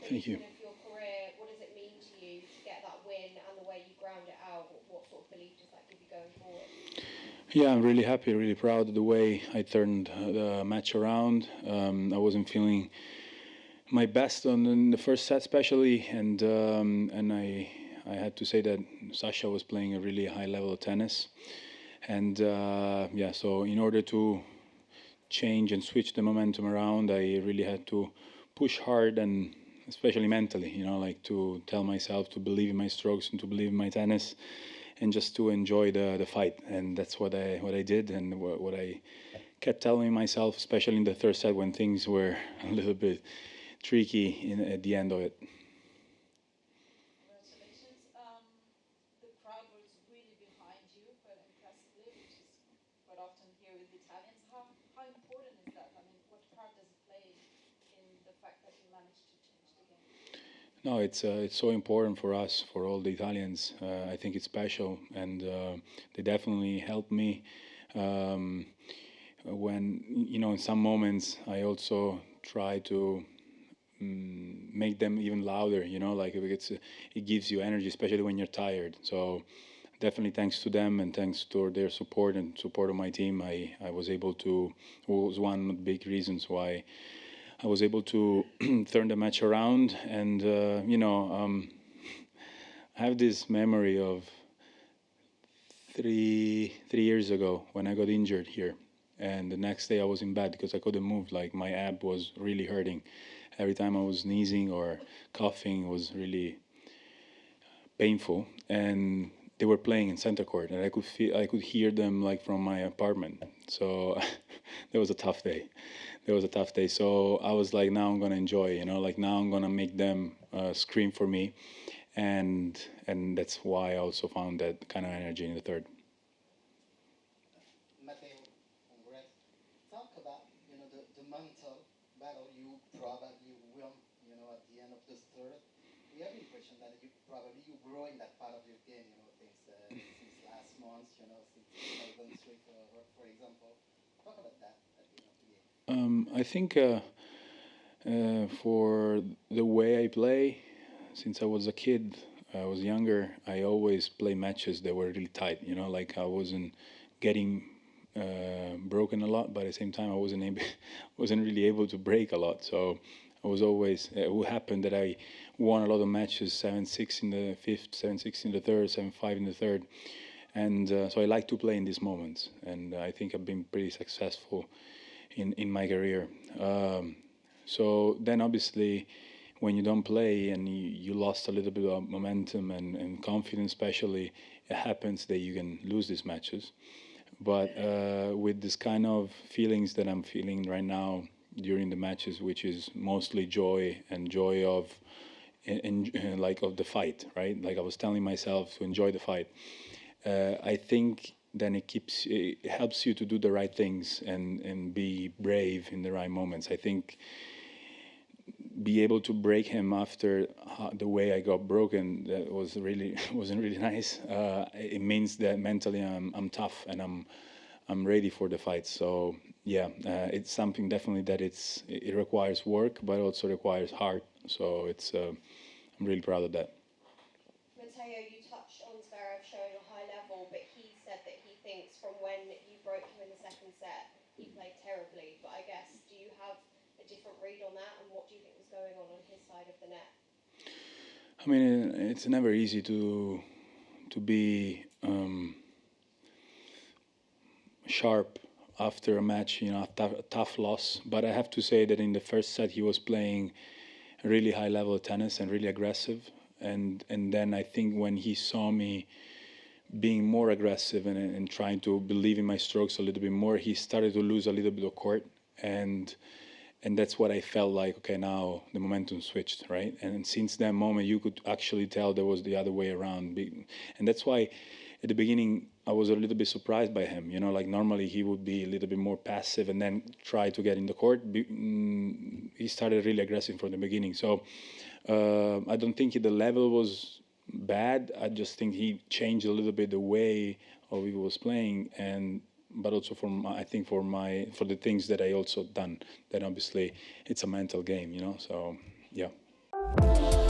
Thank you. of your career, what does it mean to you to get that win and the way you ground it out? What sort of belief does that give you going forward? Yeah, I'm really happy, really proud of the way I turned the match around. I wasn't feeling my best in the first set, especially, and I had to say that Sasha was playing a really high level of tennis, and yeah, so in order to change and switch the momentum around, I really had to push hard and especially mentally, like to tell myself to believe in my strokes and to believe in my tennis and just to enjoy the fight. And that's what I did and what I kept telling myself, especially in the third set when things were a little bit tricky at the end of it. Congratulations. The crowd was really behind you, quite impressively, which is quite often here with the Italians. How important is that? I mean, what part does it play in the fact that you managed to change the game? No, it's so important for us, for all the Italians. I think it's special, and they definitely helped me. Um, when in some moments, I also try to make them even louder. Like it gives you energy, especially when you're tired. So definitely thanks to them and thanks to their support and support of my team, I was able to. Was one of the big reasons why I was able to turn the match around. And I have this memory of three years ago when I got injured here, and the next day I was in bed because I couldn't move. Like my ab was really hurting. Every time I was sneezing or coughing, it was really painful. And they were playing in center court, and I could hear them like from my apartment. So that was a tough day. It was a tough day. So I was like, now I'm gonna enjoy. Like now I'm gonna make them scream for me, and that's why I also found that kind of energy in the third. Matteo, congrats. Talk about the mental battle you probably won. At the end of the third, we have the impression that you grow in that part of your game. Things since last month. Since Melbourne Street, for example. Talk about that at the end of the game. I think for the way I play, since I was a kid, I was younger, I always play matches that were really tight. Like I wasn't getting broken a lot, but at the same time, I wasn't able, wasn't really able to break a lot. So I was always. It would happen that I won a lot of matches, 7-6 in the fifth, 7-6 in the third, 7-5 in the third, and so I like to play in these moments, and I think I've been pretty successful in my career. So then obviously when you don't play and you lost a little bit of momentum and confidence especially, it happens that you can lose these matches. But with this kind of feelings that I'm feeling right now during the matches, which is mostly joy and joy of like of the fight, right? Like I was telling myself to enjoy the fight. I think then it helps you to do the right things and be brave in the right moments. I think be able to break him after the way I got broken, that was really wasn't really nice. It means that mentally I'm tough and I'm ready for the fight. So yeah, it's something definitely that it requires work, but also requires heart. So I'm really proud of that. Matteo, you touched on Zverev showing a high level, but he said that he thinks from when you broke him in the second set, he played terribly. But I guess, do you have a different read on that, and what do you think was going on his side of the net? I mean, it's never easy to be sharp after a match, a tough loss. But I have to say that in the first set, he was playing really high level tennis and really aggressive. And then I think when he saw me being more aggressive and trying to believe in my strokes a little bit more, he started to lose a little bit of court. And that's what I felt like. Okay, now the momentum switched, right? And since that moment, you could actually tell there was the other way around. And that's why, at the beginning, I was a little bit surprised by him. Like normally he would be a little bit more passive and then try to get in the court. He started really aggressive from the beginning. So I don't think the level was bad. I just think he changed a little bit the way of he was playing, and but also I think for the things that I also done. Then obviously it's a mental game. So yeah. you.